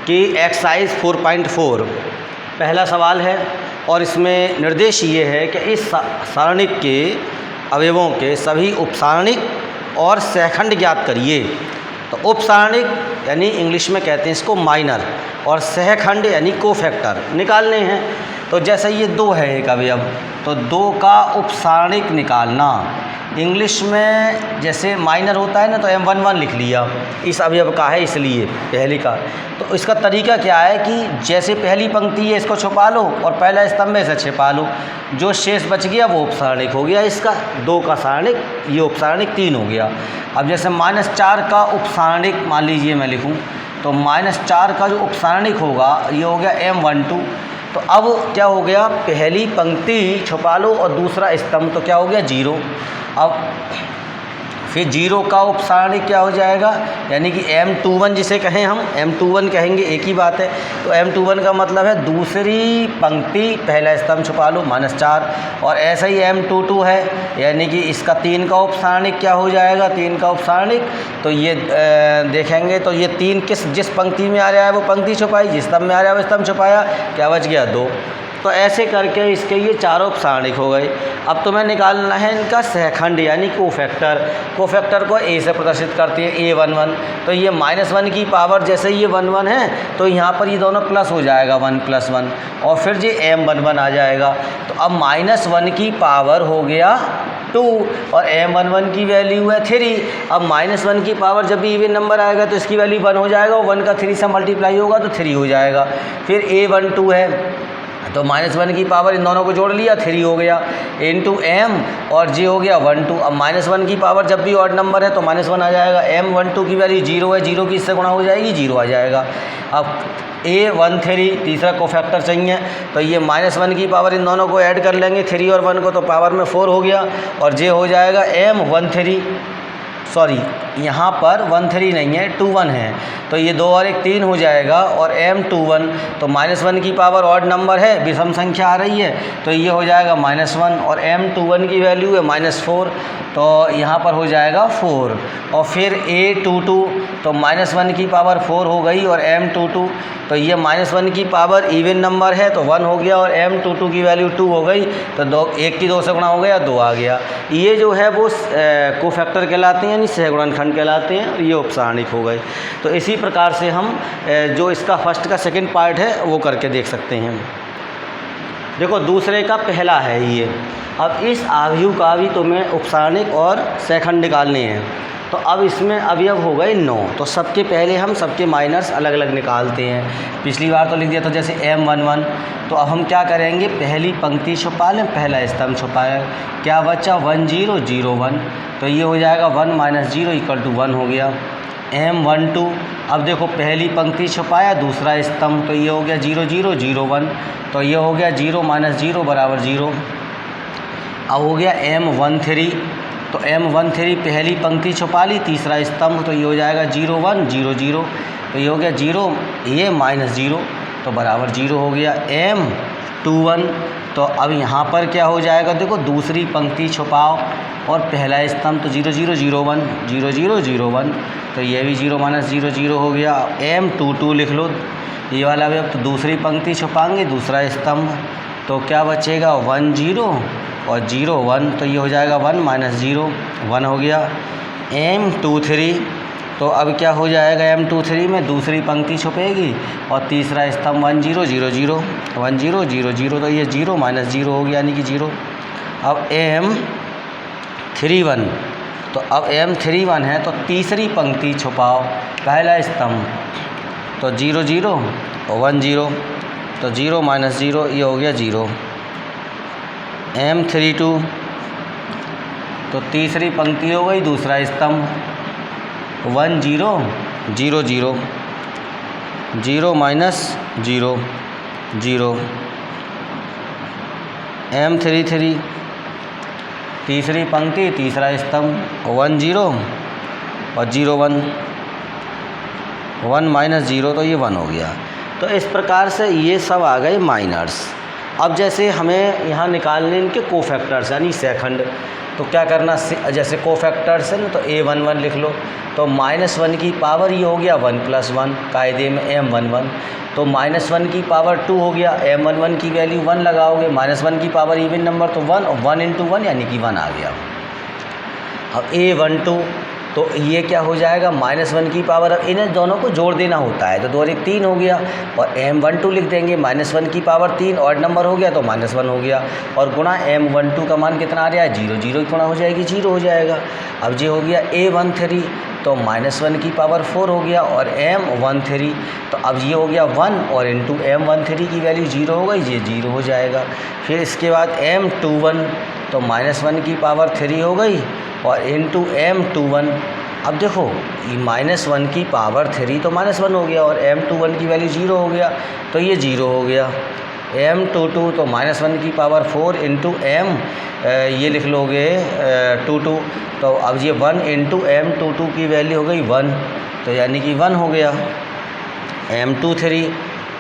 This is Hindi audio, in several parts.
कि एक्सरसाइज 4.4 पहला सवाल है और इसमें निर्देश ये है कि इस सारणिक के अवयवों के सभी उपसारणिक और सहखंड ज्ञात करिए। तो उपसारणिक यानी इंग्लिश में कहते हैं इसको माइनर, और सहखंड यानी कोफैक्टर निकालने हैं। तो जैसे ये 2 है एक अवयव, तो 2 का उपसारणिक निकालना, इंग्लिश में जैसे माइनर होता है ना तो M11 लिख लिया, इस अवयव का है इसलिए पहले का। तो इसका तरीका क्या है कि जैसे पहली पंक्ति है इसको छुपा लो और पहला स्तंभ में से छिपा लो, जो शेष बच गया वो उपसारणिक हो गया इसका, 2 का सारणिक, ये उपसारणिक 3 हो गया। अब जैसे -4 का उपसारणिक मान लीजिए मैं लिखूं, तो -4 का जो उपसारणिक होगा ये हो गया M12। तो अब क्या हो गया, पहली पंक्ति छुपा लो और दूसरा स्तंभ, तो क्या हो गया 0। अब फिर 0 का उपसारणिक क्या हो जाएगा, यानी कि M21 जिसे कहें हम M21 कहेंगे, एक ही बात है। तो M21 का मतलब है दूसरी पंक्ति पहला स्तंभ छुपा लो -4, और ऐसा ही M22 है, यानी कि इसका 3 का उपसारणिक क्या हो जाएगा, 3 का उपसारणिक। तो ये देखेंगे तो ये 3 जिस पंक्ति में आ रहा है वो पंक्ति छुपाई, जिस स्तंभ में आ रहा है वो स्तंभ छुपाया, क्या बच गया 2। तो ऐसे करके इसके ये चारों उपसारणिक हो गए। अब तुम्हें निकालना है इनका सहखंड यानी कोफैक्टर। कोफैक्टर को A से प्रदर्शित करते हैं, A11। तो ये -1 की पावर, जैसे ये 11 है तो यहाँ पर ये दोनों प्लस हो जाएगा 1 + 1, और फिर ये M11 आ जाएगा। तो अब -1 की पावर हो गया 2 और M11 की वैल्यू है 3। अब -1 की पावर जब भी इवन नंबर आएगा तो इसकी वैल्यू 1 हो जाएगा, और 1 का 3 से मल्टीप्लाई होगा तो 3 हो जाएगा। फिर A12 है, तो -1 की पावर इन दोनों को जोड़ लिया 3 हो गया, इंटू M और J हो गया 12। अब -1 की पावर जब भी ऑड नंबर है तो -1 आ जाएगा। M12 की वैल्यू 0 है, 0 की इससे गुणा हो जाएगी, 0 आ जाएगा। अब A13 तीसरा कोफैक्टर चाहिए, तो ये -1 की पावर इन दोनों को ऐड कर लेंगे 3 और 1 को, तो पावर में 4 हो गया, और J हो जाएगा M13, सॉरी यहाँ पर 13 नहीं है 21 है, तो ये 2 और 1 3 हो जाएगा, और M21 तो -1 की पावर ऑड नंबर है, विषम संख्या आ रही है, तो ये हो जाएगा -1, और M21 की वैल्यू है -4, तो यहाँ पर हो जाएगा 4। और फिर A22 तो -1 की पावर 4 हो गई, और M22 तो ये -1 की पावर इवन नंबर है तो 1 हो गया, और M22 की वैल्यू 2 हो गई, तो 1 की 2 से गुणा हो गया 2 आ गया। ये जो है वो कोफैक्टर कहलाते हैं, यानी सहगुणनखंड कहलाते हैं, और ये उपसारणिक हो गए। तो इसी प्रकार से हम जो इसका फर्स्ट का सेकंड पार्ट है वो करके देख सकते हैं। देखो दूसरे का पहला है ये। अब इस अवयव का भी तुम्हें उपसारणिक और सहखंड निकालने हैं। तो अब इसमें अवयव हो गए 9, तो सबके पहले हम सबके माइनर्स अलग अलग निकालते हैं। पिछली बार तो लिख दिया था जैसे M11, तो अब हम क्या करेंगे, पहली पंक्ति छुपा लें, पहला स्तंभ छुपाएं, क्या बचा 1 0 0 1, तो ये हो जाएगा 1 - 0 = 1 हो गया। M12 अब देखो पहली पंक्ति छुपाया, दूसरा स्तंभ, तो ये हो गया 0 0 0 1, तो ये हो गया 0 - 0 = 0। अब हो गया M13, तो M13 पहली पंक्ति छुपा ली, तीसरा स्तंभ, तो ये हो जाएगा 0 1 0 0, तो ये हो गया 0 ये -0 तो बराबर 0 हो गया। M21 तो अब यहाँ पर क्या हो जाएगा, देखो दूसरी पंक्ति छुपाओ और पहला स्तंभ, तो 0 0 0 1 0 0 0 1, तो ये भी 0 - 0 0 हो गया। M22 लिख लो ये वाला भी। अब तो दूसरी पंक्ति छुपाएंगे, दूसरा स्तंभ, तो क्या बचेगा 1 0 और 0 1, तो ये हो जाएगा 1 - 0 1 हो गया। M23 तो अब क्या हो जाएगा, M23 में दूसरी पंक्ति छुपेगी और तीसरा स्तंभ 1 0 0 0 1 0 0 0, तो ये 0 - 0 हो गया, यानी कि 0। अब M31 तो अब M31 है, तो तीसरी पंक्ति छुपाओ, पहला स्तंभ, तो 0 0 1 0, तो 0 - 0 ये हो गया 0। M32 तो तीसरी पंक्ति हो गई, दूसरा स्तंभ, 1 0 0 0 0 - 0 0। M33 तीसरी पंक्ति, तीसरा स्तंभ, 1 0 और 0 1 1 - 0, तो ये 1 हो गया। तो इस प्रकार से ये सब आ गए माइनर्स। अब जैसे हमें यहाँ निकालने इनके कोफैक्टर्स यानी सहखंड, तो क्या करना, जैसे कोफैक्टर्स है ना, तो A11 लिख लो। तो -1 की पावर ये हो गया 1 + 1, कायदे में M11। तो -1 की पावर 2 हो गया, M11 की वैल्यू 1 लगाओगे, -1 की पावर इवन नंबर तो 1, और 1 × 1 यानी कि 1 आ गया। अब A12 तो ये क्या हो जाएगा, -1 की पावर, अब इन्हें दोनों को जोड़ देना होता है, तो 2 और 1 3 हो गया, और M12 लिख देंगे, -1 की पावर 3 ऑड नंबर हो गया तो -1 हो गया, और गुणा M12 का मान कितना आ रहा है 0, 0 गुणा हो जाएगी 0 हो जाएगा। अब ये हो गया A13 तो -1 की पावर 4 हो गया, और M13 तो अब ये हो गया 1, और इंटू M13 की वैल्यू 0 हो गई, ये 0 हो जाएगा। फिर इसके बाद M21 तो -1 की पावर 3 हो गई, और इंटू M21, अब देखो ये -1 की पावर 3 तो -1 हो गया, और M21 की वैल्यू 0 हो गया, तो ये 0 हो गया। M22 तो -1 की पावर 4 इंटू M ये लिख लोगे 22, तो अब ये 1 इंटू M22 की वैल्यू हो गई 1, तो यानी कि 1 हो गया। M23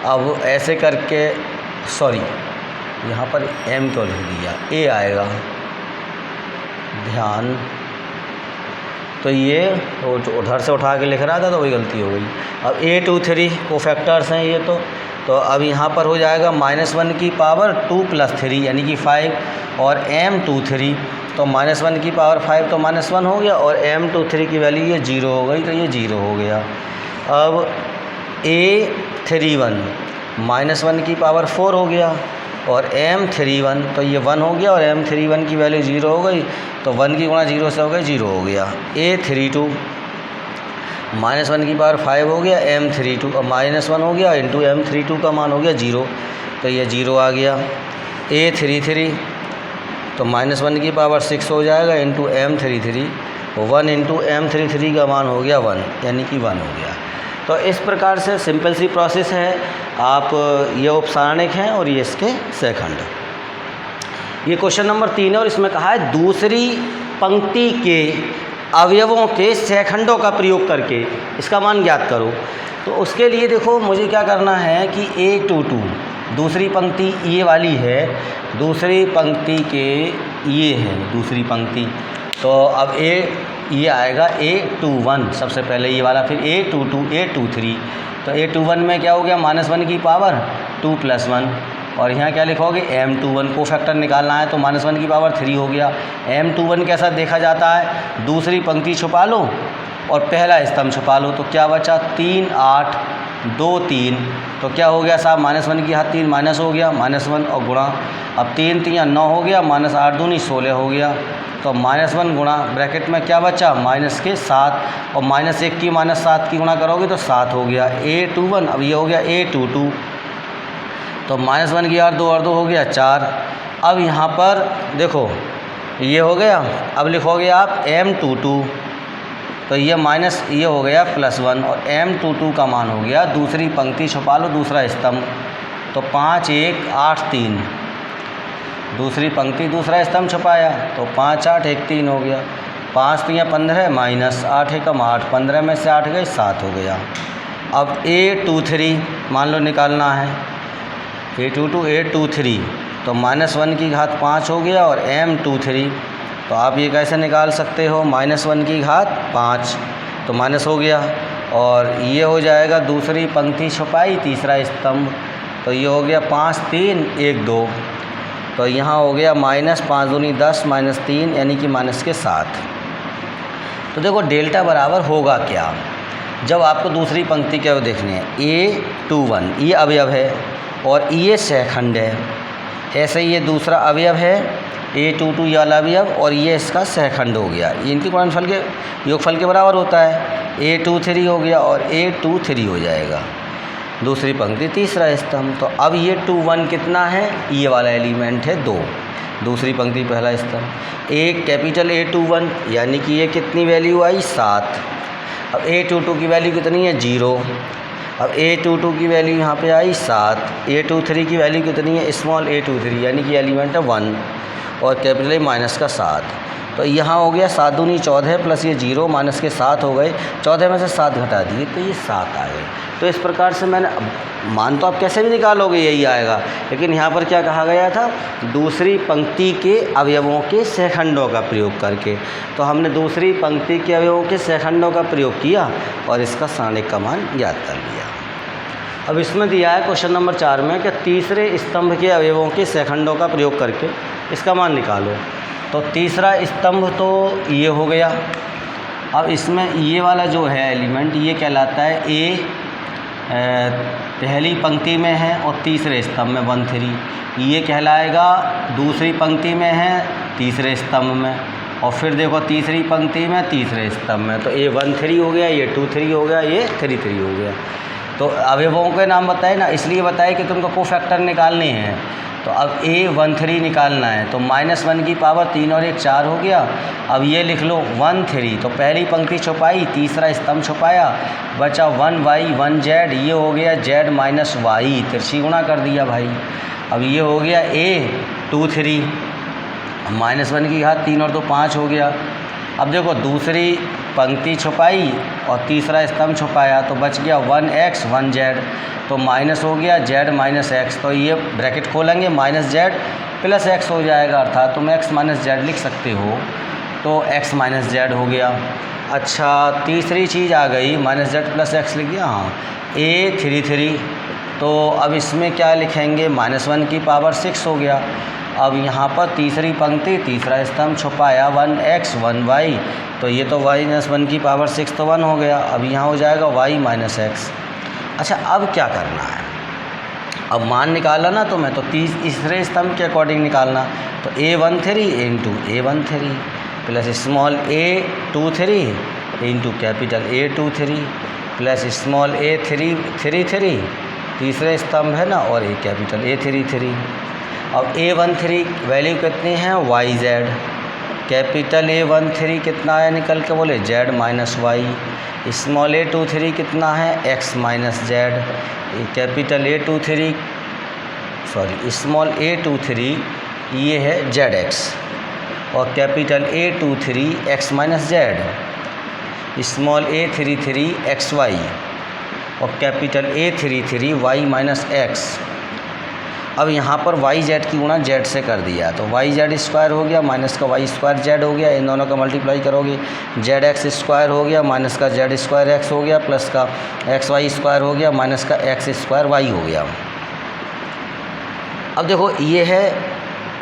अब ऐसे करके, सॉरी यहाँ पर M को लिख दिया, A आएगा, ध्यान, तो ये उधर से उठा के लिख रहा था तो वही गलती हो गई। अब A23 कोफैक्टर्स हैं ये, तो अब यहाँ पर हो जाएगा -1 की पावर 2 + 3 यानी कि 5, और M23 तो -1 की पावर 5 तो -1 हो गया, और M23 की वैल्यू ये 0 हो गई, तो ये 0 हो गया। अब A31 -1 की पावर 4 हो गया, और M31 तो ये 1 हो गया, और M31 की वैल्यू 0 हो गई, तो 1 की गुणा 0 से हो गई 0 हो गया। A32 -1 की पावर 5 हो गया, M32 और -1 हो गया, इंटू M32 का मान हो गया 0, तो ये 0 आ गया। A33 तो -1 की पावर 6 हो जाएगा, इंटू M33, 1 इंटू M33 का मान हो गया 1, यानी कि 1 हो गया। तो इस प्रकार से सिंपल सी प्रोसेस है। आप ये उपसारणिक हैं और ये इसके सेकंड। ये क्वेश्चन नंबर 3 है, और इसमें कहा है दूसरी पंक्ति के अवयवों के सेकंडों का प्रयोग करके इसका मान ज्ञात करो। तो उसके लिए देखो मुझे क्या करना है कि A22 दूसरी पंक्ति ये वाली है, दूसरी पंक्ति के ये है दूसरी पंक्ति, तो अब ये आएगा A21 सबसे पहले ये वाला, फिर A22 A23, तो A21 में क्या हो गया -1 की पावर 2 + 1, और यहाँ क्या लिखोगे M21 को फैक्टर निकालना है, तो -1 की पावर 3 हो गया। M21 कैसा देखा जाता है, दूसरी पंक्ति छुपा लो और पहला स्तंभ छुपा लो, तो क्या बचा 3 8 2 3, तो क्या हो गया साहब -1 की हाथ 3 माइनस हो गया, -1 और गुणा, अब 3 3 9 हो गया, -8 दूनी 16 हो गया, तो -1 गुणा ब्रैकेट में क्या बचा -7, और -1 की -7 की गुणा करोगे तो 7 हो गया। A21 अब ये हो गया A22, तो -1 की यार 2 और 2 हो गया 4। अब यहाँ पर देखो ये हो गया, अब लिखोगे आप M22, तो ये माइनस ये हो गया +1, और M22 का मान हो गया, दूसरी पंक्ति छुपा लो दूसरा स्तंभ, तो 5 1 8 3, दूसरी पंक्ति दूसरा स्तंभ छुपाया, तो 5 8 1 3 हो गया, 5 3 15 -8 1 8, 15 में से 8 गए 7 हो गया। अब A23 मान लो निकालना है, A22 A23, तो -1 की घात 5 हो गया, और M23 तो आप ये कैसे निकाल सकते हो, -1 की घात 5 तो माइनस हो गया, और ये हो जाएगा दूसरी पंक्ति छुपाई तीसरा स्तंभ, तो ये हो गया 5 3 1 2, तो यहाँ हो गया -5 दूनी 10 -3 यानी कि -7। तो देखो डेल्टा बराबर होगा क्या, जब आपको दूसरी पंक्ति के अवयव देखने हैं, A21 ये अवयव है और ये सेकंड है, ऐसे ही ये दूसरा अवयव है A22 ये वाला अवयव, और ये इसका सेकंड हो गया, ये इनके गुणनफल के योगफल के बराबर होता है, A23 हो गया और A23 हो जाएगा, दूसरी पंक्ति तीसरा स्तंभ। तो अब ये 21 कितना है, ये वाला एलिमेंट है 2, दूसरी पंक्ति पहला स्तंभ, एक कैपिटल A21 यानी कि ये कितनी वैल्यू आई 7। अब A22 की वैल्यू कितनी है 0, अब A22 की वैल्यू यहाँ पे आई 7, A23 की वैल्यू कितनी है स्मॉल A23 यानी कि एलिमेंट है 1, और कैपिटल A माइनस का 7, तो यहाँ हो गया 7 दूनी 14 प्लस ये 0 माइनस के 7 हो गए, 14 में से 7 घटा दिए तो ये 7 आ गए। तो इस प्रकार से मैंने मान तो आप कैसे भी निकालोगे यही आएगा, लेकिन यहाँ पर क्या कहा गया था, दूसरी पंक्ति के अवयवों के सहखंडों का प्रयोग करके। तो हमने दूसरी पंक्ति के अवयवों के सहखंडों का प्रयोग किया और इसका सारणिक का मान ज्ञात कर लिया। अब इसमें दिया है क्वेश्चन नंबर 4 में कि तीसरे स्तंभ के अवयवों के सहखंडों का प्रयोग करके इसका मान निकालो। तो तीसरा स्तंभ तो ये हो गया। अब इसमें ये वाला जो है एलिमेंट ये कहलाता है ए, पहली पंक्ति में है और तीसरे स्तंभ में 1 3, ये कहलाएगा दूसरी पंक्ति में है तीसरे स्तंभ में, और फिर देखो तीसरी पंक्ति में तीसरे स्तंभ में। तो ये 1 3 हो गया, ये 2 3 हो गया, ये 3 3 हो गया। तो अवयवों के नाम बताए ना, इसलिए बताए कि तुमको कोफैक्टर निकालने हैं। तो अब A 1 3 निकालना है, तो -1 की पावर 3 और 1 4 हो गया। अब ये लिख लो 1 3, तो पहली पंक्ति छुपाई, तीसरा स्तंभ छुपाया, बचा 1y 1z, ये हो गया z माइनस वाई, तिरछी गुणा कर दिया भाई। अब ये हो गया A 2 3, -1 की घात 3 और 2 5 हो गया। अब देखो दूसरी पंक्ति छुपाई और तीसरा स्तंभ छुपाया, तो बच गया 1x 1z, तो माइनस हो गया z माइनस x, तो ये ब्रैकेट खोलेंगे -z प्लस x हो जाएगा, अर्थात तुम x माइनस z लिख सकते हो, तो x माइनस z हो गया। अच्छा, तीसरी चीज़ आ गई -z प्लस x लिख दिया, हाँ A 3 3, तो अब इसमें क्या लिखेंगे, -1 की पावर 6 हो गया। अब यहाँ पर तीसरी पंक्ति तीसरा स्तंभ छुपाया 1x 1y, तो ये तो -1 की पावर 6 तो 1 हो गया। अब यहाँ हो जाएगा y माइनस x। अच्छा, अब क्या करना है, अब मान निकाला ना तो मैं तो तीसरे स्तंभ के अकॉर्डिंग निकालना, तो A 1 3 into A 1 3 plus small a 2 3 into capital A 2 3 plus small a 3 3 3, तीसरे स्तंभ है ना, और A कैपिटल A 3 3। अब A 1 3 वैल्यू कितनी है, yz, कैपिटल A 1 3 कितना है, निकल के बोले z minus Y, small A 2 3 कितना है, x minus z, capital A 2 3 sorry small A 2 3 ये है zx, और capital A 2 3 x minus z, small A 3 3 xy, और capital A 3 3 y minus x। अब यहाँ पर वाई जेड की गुणा जेड से कर दिया, तो वाई जेड स्क्वायर हो गया, माइनस का वाई स्क्वायर जेड हो गया, इन दोनों का मल्टीप्लाई करोगे जेड एक्स स्क्वायर हो गया, माइनस का जेड स्क्वायर एक्स हो गया, प्लस का एक्स वाई स्क्वायर हो गया, माइनस का एक्स स्क्वायर वाई हो गया। अब देखो ये है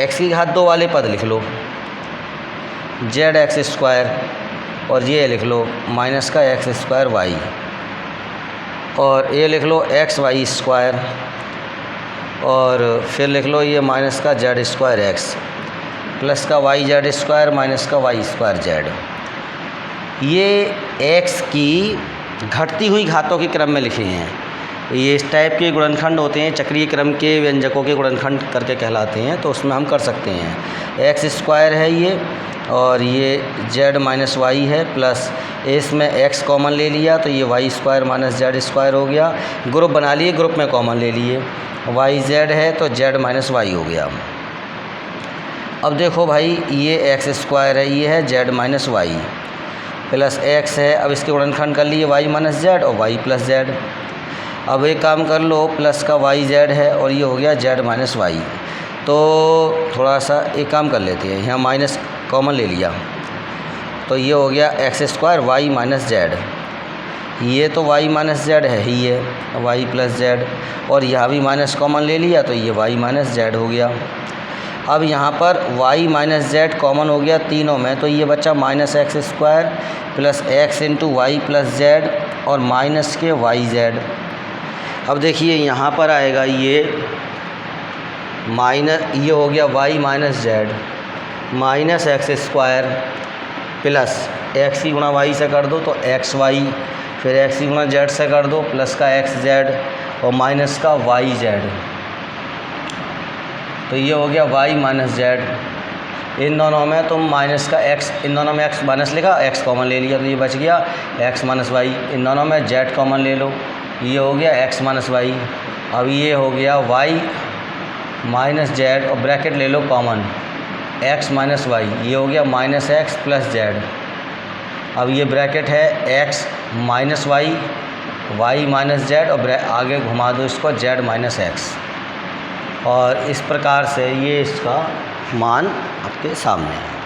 एक्स की घात 2 वाले पद लिख लो, जेड एक्स स्क्वायर, और ये लिख लो माइनस का एक्स स्क्वायर वाई, और ये लिख लो एक्स वाई स्क्वायर, और फिर लिख लो ये माइनस का जेड स्क्वायर एक्स, प्लस का वाई जेड स्क्वायर, माइनस का वाई स्क्वायर जेड। ये एक्स की घटती हुई घातों के क्रम में लिखे हैं। ये इस टाइप के गुणनखंड होते हैं, चक्रीय क्रम के व्यंजकों के गुणनखंड करके कहलाते हैं, तो उसमें हम कर सकते हैं। एक्स स्क्वायर है ये, और ये जेड माइनस वाई है, प्लस इसमें एक्स कॉमन ले लिया, तो ये Y square minus Z square हो गया। ग्रुप बना लिए, ग्रुप में कॉमन ले लिए, वाई जेड है तो जेड माइनस वाई हो गया। अब देखो भाई ये एक्स स्क्वायर है, ये है Z minus Y, plus X है, अब इसके गुणनखंड कर लिए वाई माइनस जेड और वाई प्लस जेड। अब एक काम कर लो, प्लस का वाई जेड है और ये हो गया जेड माइनस वाई। तो थोड़ा सा एक काम कर लेते हैं, यहाँ माइनस कॉमन ले लिया, तो ये हो गया X square Y minus Z, ये तो y माइनस जेड है ही है, y प्लस जेड, और यहाँ भी माइनस कॉमन ले लिया, तो ये y माइनस जेड हो गया। अब यहाँ पर y माइनस जेड कॉमन हो गया तीनों में, तो ये बच्चा minus X square plus X into Y plus Z और माइनस के वाई जेड। अब देखिए यहाँ पर आएगा ये माइनस, ये हो गया y minus Z minus X square plus x की गुणा वाई से कर दो तो एक्स वाई, फिर एक्स की गुणा जेड से कर दो प्लस का एक्स जेड और माइनस का वाई जेड, तो ये हो गया वाई माइनस जेड। इन दोनों में तुम माइनस का एक्स, इन दोनों में एक्स माइनस लिखा, एक्स कॉमन ले लिया, तो ये बच गया एक्स माइनस वाई। इन दोनों में जेड कॉमन ले लो, ये हो गया एक्स माइनस वाई। अब ये हो गया वाई माइनस जेड और ब्रैकेट ले लो कॉमन, एक्स माइनस वाई, ये हो गया माइनस एक्स प्लस जेड। अब ये ब्रैकेट है X minus Y Y minus Z और आगे घुमा दो इसको जेड माइनस एक्स, और इस प्रकार से ये इसका मान आपके सामने है।